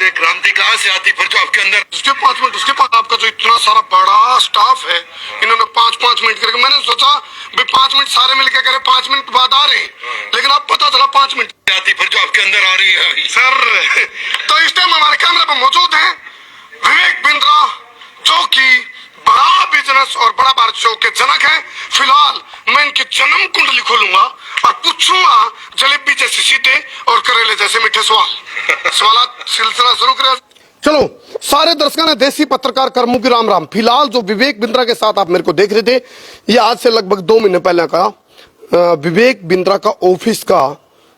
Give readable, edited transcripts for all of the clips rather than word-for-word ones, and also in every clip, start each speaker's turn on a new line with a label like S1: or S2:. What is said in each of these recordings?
S1: ये क्रांति कहाँ से आती फिर जो आपके अंदर?
S2: उसके 5 मिनट, उसके बाद आपका जो इतना सारा बड़ा स्टाफ है, इन्होंने 5-5 मिनट करके, मैंने सोचा भाई 5 मिनट सारे मिलके करे, 5 मिनट बाद आ रहे हैं, लेकिन अब पता चला 5 मिनट
S1: आती फिर जो आपके अंदर आ रही है
S2: सर। तो इस टाइम हमारे कैमरे पर मौजूद है विवेक बिंद्रा, जो कि बड़ा बिजनेस और बड़ा भारत शो के जनक है। फिलहाल मैं इनकी जन्म कुंडली खोलूंगा और पूछूंगा जलेबी जैसे सीधे और करेले जैसे मीठे सवाल सिलसिला शुरू करें। चलो सारे दर्शकों ने देसी पत्रकार कर्मू की राम राम। फिलहाल जो विवेक बिंद्रा के साथ आप मेरे को देख रहे थे, ये आज से लगभग 2 महीने पहले का विवेक बिंद्रा का ऑफिस का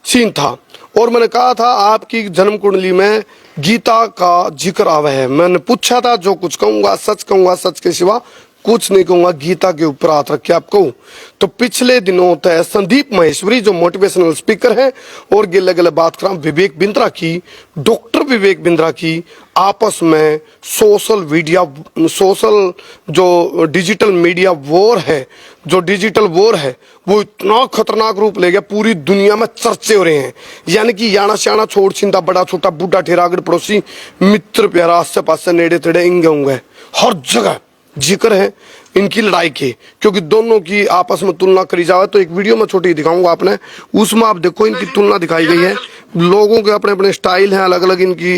S2: सीन था और मैंने कहा था आपकी जन्म कुंडली में गीता का जिक्र आवा है। मैंने पूछा था जो कुछ कहूंगा सच के सिवा कुछ नहीं कहूंगा, गीता के ऊपर हाथ रख के आप कहूं। तो पिछले दिनों तक संदीप महेश्वरी जो मोटिवेशनल स्पीकर है और गिले गिले बात कर विवेक बिंद्रा की, डॉक्टर विवेक बिंद्रा की आपस में सोशल जो डिजिटल मीडिया वॉर है, जो डिजिटल वॉर है वो इतना खतरनाक रूप ले गया, पूरी दुनिया में चर्चे हो रहे हैं। यानी कि याना श्याना छोड़ छिंदा बड़ा छोटा बूढ़ा ठेरागढ़ पड़ोसी मित्र प्यारा आसे पास नेड़े तेड़े इंगे होंगे, हर जगह जिक्र है इनकी लड़ाई के, क्योंकि दोनों की आपस में तुलना करी जाए। तो एक वीडियो में छोटी दिखाऊंगा आपने, उसमें आप देखो इनकी तुलना दिखाई गई है। लोगों के अपने अपने स्टाइल हैं अलग अलग, इनकी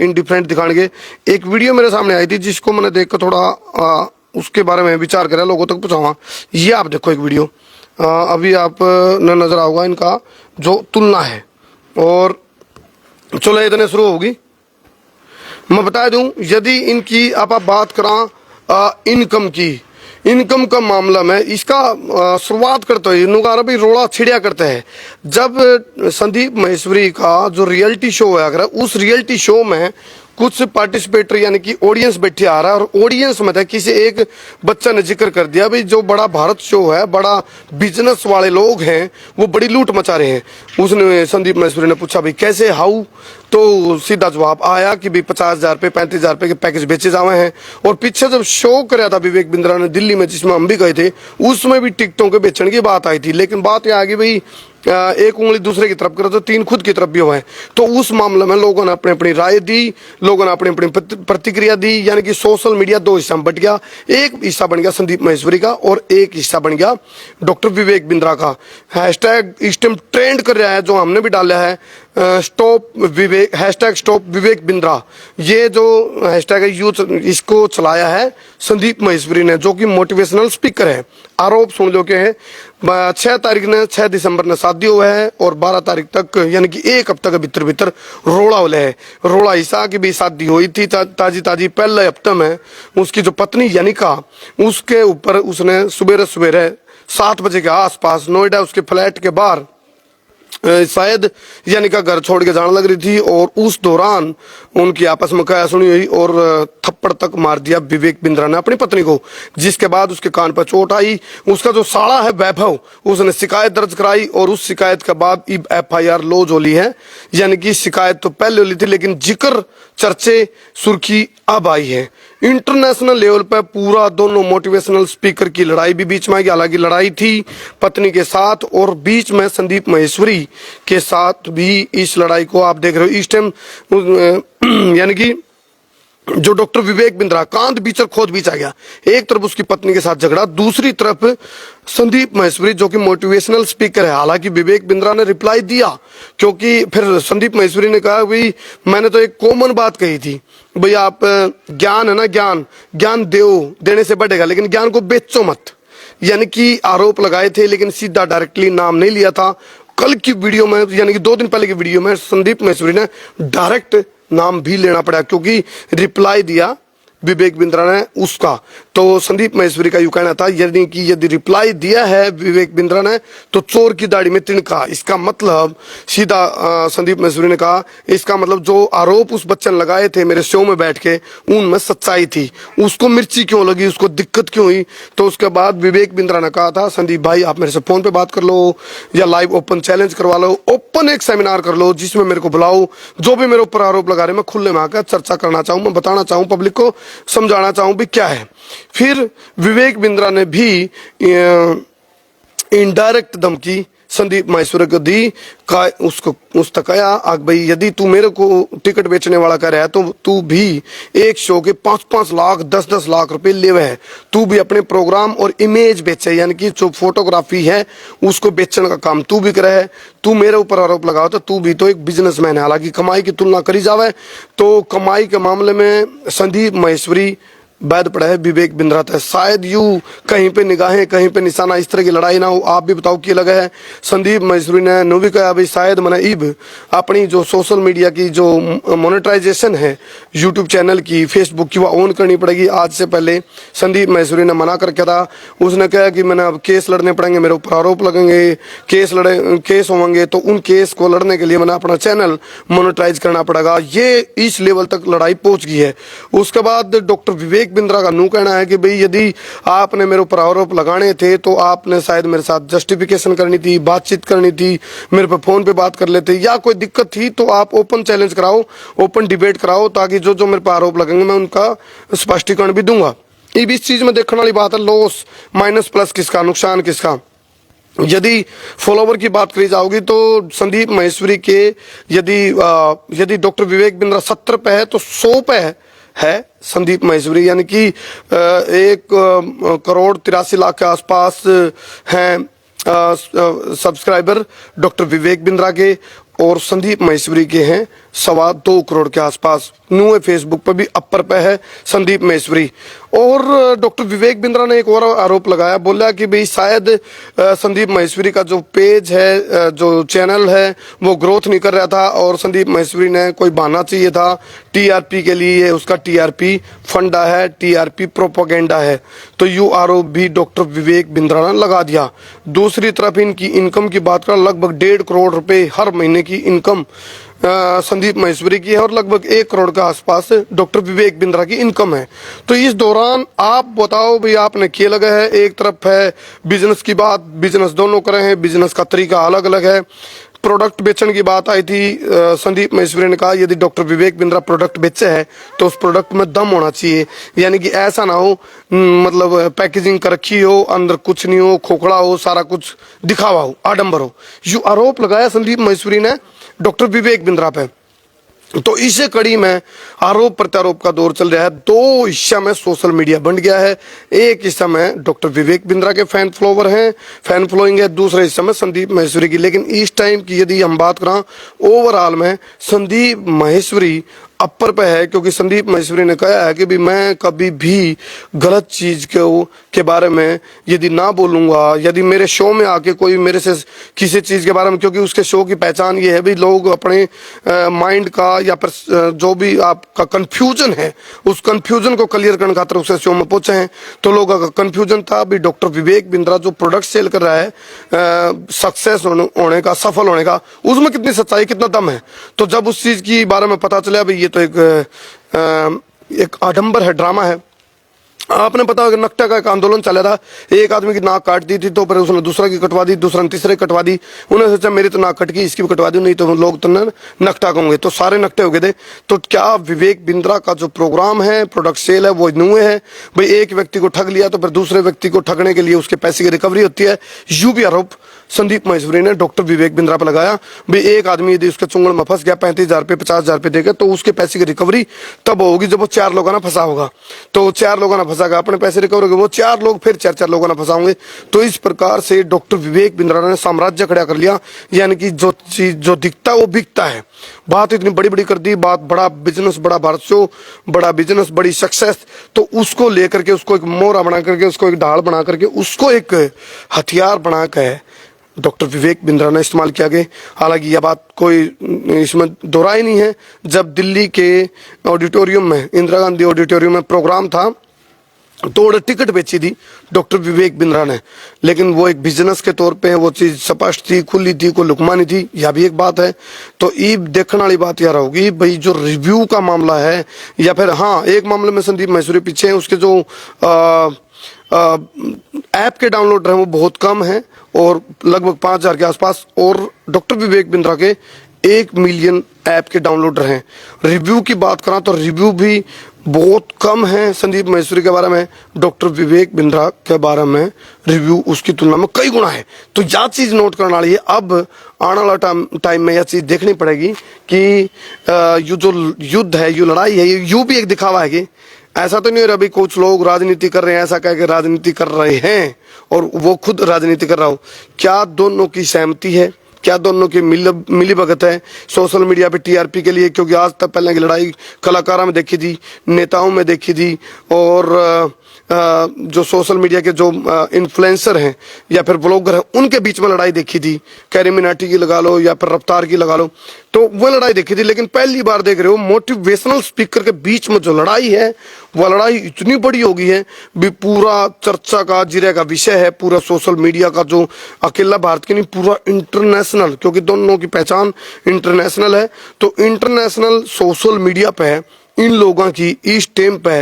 S2: इन डिफरेंट दिखाने के। एक वीडियो मेरे सामने आई थी जिसको मैंने देखकर थोड़ा उसके बारे में विचार करा, लोगों तक पहुंचाऊंगा। ये आप देखो एक वीडियो, अभी आप न नजर आऊंगा इनका जो तुलना है। और चलो इतने शुरू होगी। मैं बता दूं यदि इनकी आप बात करा इनकम का मामला में, इसका शुरुआत करते हुए इन्होंने भाई रोड़ा छिड़िया करते हैं। जब संदीप महेश्वरी का जो रियलिटी शो है, अगर उस रियलिटी शो में कुछ पार्टिसिपेटर यानी कि ऑडियंस बैठे आ रहा है और ऑडियंस में था किसी एक बच्चा ने जिक्र कर दिया भाई जो बड़ा भारत शो है, बड़ा बिजनेस वाले लोग हैं, वो बड़ी लूट मचा रहे हैं। उसने संदीप महेश्वरी ने पूछा भाई कैसे हाउ, तो सीधा जवाब आया कि भाई 50,000 पे 35,000 पे के पैकेज बेचे जावे हैं। और पीछे जब शो कराया था विवेक बिंद्रा ने दिल्ली में, जिसमें हम भी गए थे, उसमें भी टिकटों के बेचने की बात आई थी। लेकिन बात यह आ गई भाई एक उंगली दूसरे की तरफ करे तो 3 खुद की तरफ भी हुआ है। तो उस मामले में लोगों ने अपनी अपनी राय दी, लोगों ने अपनी अपनी प्रतिक्रिया दी। यानी कि सोशल मीडिया 2 हिस्सा में बट गया। एक हिस्सा बन गया संदीप महेश्वरी का और एक हिस्सा बन गया डॉक्टर विवेक बिंद्रा का। हैशटैग इस टाइम ट्रेंड कर रहा है, जो हमने भी डाला है, स्टॉप विवेक बिंद्रा। ये जो हैशटैग है इसको चलाया है संदीप महेश्वरी ने, जो कि मोटिवेशनल स्पीकर है। आरोप सुन लो के है 6 दिसंबर ने शादी हुआ है और 12 तारीख तक यानी कि 1 हफ्ते के भीतर रोड़ा होले है। रोड़ा ऐसा की भी शादी हुई थी ताजी पहले हफ्ते में। उसकी जो पत्नी यानिका, उसके ऊपर उसने सुबेरे 7 बजे के आसपास नोएडा उसके फ्लैट के बाहर शायद यानिका घर छोड़ के जाने लग रही थी और उस दौरान उनकी आपस में कहा सुनी हुई और थप्पड़ तक मार दिया विवेक बिंद्रा ने अपनी पत्नी को, जिसके बाद उसके कान पर चोट आई। उसका जो साला है वैभव, उसने शिकायत दर्ज कराई और उस शिकायत के बाद FIR लॉन्च हो ली है। यानी कि शिकायत तो पहले हो ली थी, लेकिन जिक्र चर्चे सुर्खी अब आई है। इंटरनेशनल लेवल पर पूरा दोनों मोटिवेशनल स्पीकर की लड़ाई भी बीच में आई। हालांकि लड़ाई थी पत्नी के साथ और बीच में संदीप महेश्वरी के साथ भी इस लड़ाई को आप देख रहे हो इस टाइम। यानी कि जो डॉक्टर विवेक बिंद्रा कांध बीचर खोद बीच आ गया। एक तरफ उसकी पत्नी के साथ झगड़ा, दूसरी तरफ संदीप महेश्वरी जो कि मोटिवेशनल स्पीकर है। हालांकि विवेक बिंद्रा ने रिप्लाई दिया, क्योंकि फिर संदीप महेश्वरी ने कहा भाई मैंने तो एक कॉमन बात कही थी भाई आप ज्ञान है ना, ज्ञान देने से बढ़ेगा, लेकिन ज्ञान को बेचो मत। यानी कि आरोप लगाए थे लेकिन सीधा डायरेक्टली नाम नहीं लिया था। कल की वीडियो में यानी कि 2 दिन पहले की वीडियो में संदीप महेश्वरी ने डायरेक्ट नाम भी लेना पड़ा, क्योंकि रिप्लाई दिया विवेक बिंद्रा ने उसका। तो संदीप महेश्वरी का यूं कहना था यानी कि यदि रिप्लाई दिया है विवेक बिंद्रा ने तो चोर की दाढ़ी में तिनका। इसका मतलब सीधा संदीप महेश्वरी ने कहा इसका मतलब जो आरोप उस बच्चे ने लगाए थे मेरे शो में बैठ के उनमें सच्चाई थी। उसको मिर्ची क्यों लगी, उसको दिक्कत क्यों हुई। तो उसके बाद विवेक बिंद्रा ने कहा था संदीप भाई आप मेरे से फोन पे बात कर लो या लाइव ओपन चैलेंज करवा लो, ओपन एक सेमिनार कर लो जिसमें मेरे को बुलाओ, जो भी मेरे ऊपर आरोप लगा रहे मैं खुले में आकर चर्चा करना चाहूँ, मैं बताना चाहूँ, पब्लिक को समझाना चाहूँ भी क्या है। फिर विवेक बिंद्रा ने भी इनडायरेक्ट धमकी संदीप माहेश्वरी को दी का उसको उस तक आया आग भाई यदि तू मेरे को टिकट बेचने वाला कह रहा है तो तू भी एक शो के 5-5 लाख 10-10 लाख रुपए ले है, तू भी अपने प्रोग्राम और इमेज बेचे, यानी कि जो फोटोग्राफी है उसको बेचने का काम तू भी करे है। तू मेरे ऊपर आरोप लगाओ तो तू भी तो एक बिजनेसमैन है। हालांकि कमाई की तुलना करी जावे तो कमाई के मामले में संदीप माहेश्वरी बैद पड़ा है विवेक बिंद्रा था। शायद यू कहीं पे निगाहें कहीं पे निशाना इस तरह की लड़ाई ना हो। आप भी बताओ क्या लगा है। संदीप माहेश्वरी ने नो भी कहा भाई शायद मैंने इब अपनी जो सोशल मीडिया की जो मोनेटाइजेशन है यूट्यूब चैनल की फेसबुक की वो ऑन करनी पड़ेगी। आज से पहले संदीप माहेश्वरी ने मना कर रखा था। उसने कहा कि मैंने अब केस लड़ने पड़ेंगे, मेरे ऊपर आरोप लगेंगे, केस होंगे तो उन केस को लड़ने के लिए मैंने अपना चैनल मोनेटाइज करना पड़ेगा। ये इस लेवल तक लड़ाई पहुंच गई है। उसके बाद डॉक्टर विवेक बिंद्रा का नू कहना है कि भाई यदि आपने मेरे ऊपर आरोप लगाने थे तो आपने शायद मेरे साथ जस्टिफिकेशन करनी थी, बातचीत करनी थी, मेरे पे फोन पे बात कर लेते, या कोई दिक्कत थी तो आप ओपन चैलेंज कराओ, ओपन डिबेट कराओ, ताकि जो जो मेरे पे आरोप लगेंगे मैं उनका स्पष्टीकरण भी दूंगा। ये भी इस चीज में देखने वाली बात है, लॉस माइनस प्लस किसका, नुकसान किसका। यदि फॉलोवर की बात करी जाओगी तो संदीप माहेश्वरी के यदि डॉक्टर विवेक बिंद्रा 70 पे है तो 100 पे है संदीप माहेश्वरी, यानी कि 1,83,00,000 के आसपास हैं सब्सक्राइबर डॉक्टर विवेक बिंद्रा के, और संदीप माहेश्वरी के हैं 2.25 करोड़ के आसपास। न्यू फेसबुक पर भी अपर पे है संदीप माहेश्वरी। और डॉक्टर विवेक बिंद्रा ने एक और आरोप लगाया, बोला कि भाई शायद संदीप माहेश्वरी का जो पेज है, जो चैनल है, वो ग्रोथ नहीं कर रहा था और संदीप माहेश्वरी ने कोई बहाना चाहिए था टीआरपी के लिए। उसका टीआरपी फंडा है, टीआरपी प्रोपोगेंडा है। तो यू आरोप भी डॉक्टर विवेक बिंद्रा ने लगा दिया। दूसरी तरफ इनकी इनकम की बात करें, लगभग 1.5 करोड़ रुपए हर महीने की इनकम संदीप माहेश्वरी की है और लगभग 1 करोड़ के आसपास डॉक्टर विवेक बिंद्रा की इनकम है। तो इस दौरान आप बताओ भाई आपने क्या लगा है। एक तरफ है बिजनेस की बात, बिजनेस दोनों करे हैं, बिजनेस का तरीका अलग अलग है। प्रोडक्ट बेचने की बात आई थी, संदीप माहेश्वरी ने कहा यदि डॉक्टर विवेक बिंद्रा प्रोडक्ट बेचे है तो उस प्रोडक्ट में दम होना चाहिए, यानी कि ऐसा ना हो मतलब पैकेजिंग कर रखी हो, अंदर कुछ नहीं हो, खोखला हो, सारा कुछ दिखावा हो, आडंबर हो। यू आरोप लगाया संदीप माहेश्वरी ने डॉक्टर विवेक बिंद्रा पे। तो इसे कड़ी में आरोप प्रत्यारोप का दौर चल रहा है। 2 हिस्सा में सोशल मीडिया बन गया है। एक हिस्सा में डॉक्टर विवेक बिंद्रा के फैन फॉलोवर हैं, फैन फॉलोइंग है, दूसरे हिस्से में संदीप माहेश्वरी की। लेकिन इस टाइम की यदि हम बात करें ओवरऑल में संदीप माहेश्वरी अपर पे है, क्योंकि संदीप माहेश्वरी ने कहा है कि भी मैं कभी भी गलत चीज के बारे में यदि ना बोलूंगा, यदि मेरे शो में आके कोई मेरे से किसी चीज के बारे में, क्योंकि उसके शो की पहचान ये है भी लोग अपने माइंड का या फिर जो भी आपका कंफ्यूजन है उस कंफ्यूजन को क्लियर करने खातिर उसके शो में पहुंचे हैं। तो लोगों का कंफ्यूजन था भी डॉक्टर विवेक बिंद्रा जो प्रोडक्ट सेल कर रहा है सक्सेस होने का, सफल होने का, उसमें कितनी सच्चाई, कितना दम है। तो जब उस चीज की बारे में पता चला भाई ये तो एक आडंबर है, ड्रामा है। आपने पता होगा नकटा का एक आंदोलन चला था, एक आदमी की नाक काट दी थी तो फिर उसने दूसरा की कटवा दी, दूसरा ने तीसरे कटवा दी। उन्होंने सोचा मेरी तो नाक कट गई, इसकी भी कटवा दी, नहीं तो लोग तो नकटा होंगे, तो सारे नकटे हो गए थे। तो क्या विवेक बिंद्रा का जो प्रोग्राम है, प्रोडक्ट सेल है, वो नुए है भाई एक व्यक्ति को ठग लिया तो फिर दूसरे व्यक्ति को ठगने के लिए उसके पैसे की रिकवरी होती है। यू भी आरोप संदीप माहेश्वरी ने डॉक्टर विवेक बिंद्रा पर लगाया भाई एक आदमी यदि उसके चुंगल में फंस गया 35,000 रुपये 50,000 रुपये देगा तो उसके पैसे की रिकवरी तब होगी जब वो 4 लोगों ने फंसा होगा। तो 4 लोगों ने फंसा, अपने पैसे रिकवर हो गए, वो 4 लोग फिर 4 लोगों ने फंसाओगे। तो इस प्रकार से डॉक्टर विवेक बिंद्रा ने साम्राज्य खड़ा कर लिया, यानी कि जो चीज जो दिखता है वो बिकता है। बात इतनी बड़ी बड़ी कर दी, बात बड़ा बिजनेस, बड़ा भारत शो, बड़ा बिजनेस, बड़ी सक्सेस, तो उसको लेकर के उसको एक मोहरा बना करके, उसको एक ढाल बना करके, उसको एक हथियार बना के डॉक्टर विवेक बिंद्रा ने इस्तेमाल किया गया। हालांकि यह बात कोई इसमें दोहराई नहीं है। जब दिल्ली के ऑडिटोरियम में, इंदिरा गांधी ऑडिटोरियम में प्रोग्राम था तो टिकट बेची थी डॉक्टर विवेक बिंद्रा ने, लेकिन वो एक बिजनेस के तौर पे वो चीज स्पष्ट थी, खुली थी, कोई लुकमा नहीं थी, यह भी एक बात है। तो ये देखने वाली बात यार होगी भाई जो रिव्यू का मामला है, या फिर हाँ एक मामले में संदीप माहेश्वरी पीछे है, उसके जो ऐप के डाउनलोड हैं वो बहुत कम है और लगभग 5,000 के आसपास, और डॉक्टर विवेक बिंद्रा के 1 मिलियन ऐप के डाउनलोडर हैं। रिव्यू की बात करा तो रिव्यू भी बहुत कम है संदीप महेश्वरी के बारे में, डॉक्टर विवेक बिंद्रा के बारे में रिव्यू उसकी तुलना में कई गुना है। तो यह चीज़ नोट करने वाली है। अब आने वाला टाइम में यह चीज़ देखनी पड़ेगी कि ये जो युद्ध है, ये लड़ाई है, ये यूं भी एक दिखावा है कि ऐसा तो नहीं हो रहा अभी कुछ लोग राजनीति कर रहे हैं, ऐसा कह के राजनीति कर रहे हैं और वो खुद राजनीति कर रहा हो। क्या दोनों की सहमति है, क्या दोनों की मिली भगत है सोशल मीडिया पे टीआरपी के लिए? क्योंकि आज तक पहले की लड़ाई कलाकारों में देखी थी, नेताओं में देखी थी, और जो सोशल मीडिया के जो इन्फ्लुएंसर हैं या फिर ब्लॉगर हैं उनके बीच में लड़ाई देखी थी, कैरी मिनाटी की लगा लो या फिर रफ्तार की लगा लो, तो वो लड़ाई देखी थी। लेकिन पहली बार देख रहे हो मोटिवेशनल स्पीकर के बीच में जो लड़ाई है, वह लड़ाई इतनी बड़ी हो गई है भी पूरा चर्चा का जिरे का विषय है। पूरा सोशल मीडिया का जो अकेला भारत की नहीं, पूरा इंटरनेशनल, क्योंकि दोनों की पहचान इंटरनेशनल है, तो इंटरनेशनल सोशल मीडिया पे है इन लोगों की इस टाइम पे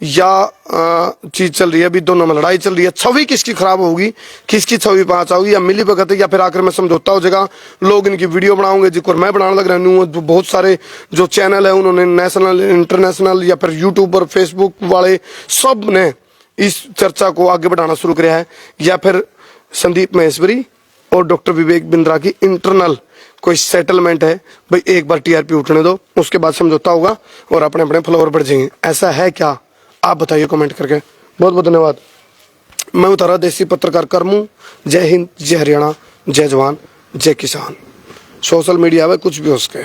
S2: या चीज चल रही है। अभी दोनों में लड़ाई चल रही है। छवि किसकी खराब होगी, किसकी छवि पांच होगी, या मिली भगत है, या फिर आखिर में समझौता हो जाएगा। लोग इनकी वीडियो बनाओगे जिसको मैं बनाने लग रहा हूँ। बहुत सारे जो चैनल है उन्होंने नेशनल, इंटरनेशनल या फिर यूट्यूब और फेसबुक वाले सब ने इस चर्चा को आगे बढ़ाना शुरू किया है। या फिर संदीप महेश्वरी और डॉक्टर विवेक बिंद्रा की इंटरनल कोई सेटलमेंट है, भाई एक बार टीआरपी उठने दो, उसके बाद समझौता होगा और अपने अपने फ्लोर बढ़ जाएंगे। ऐसा है क्या? आप बताइए कमेंट करके। बहुत बहुत धन्यवाद। मैं उतारा देसी पत्रकार कर्मू। जय हिंद, जय हरियाणा, जय जवान, जय किसान। सोशल मीडिया में कुछ भी हो सके।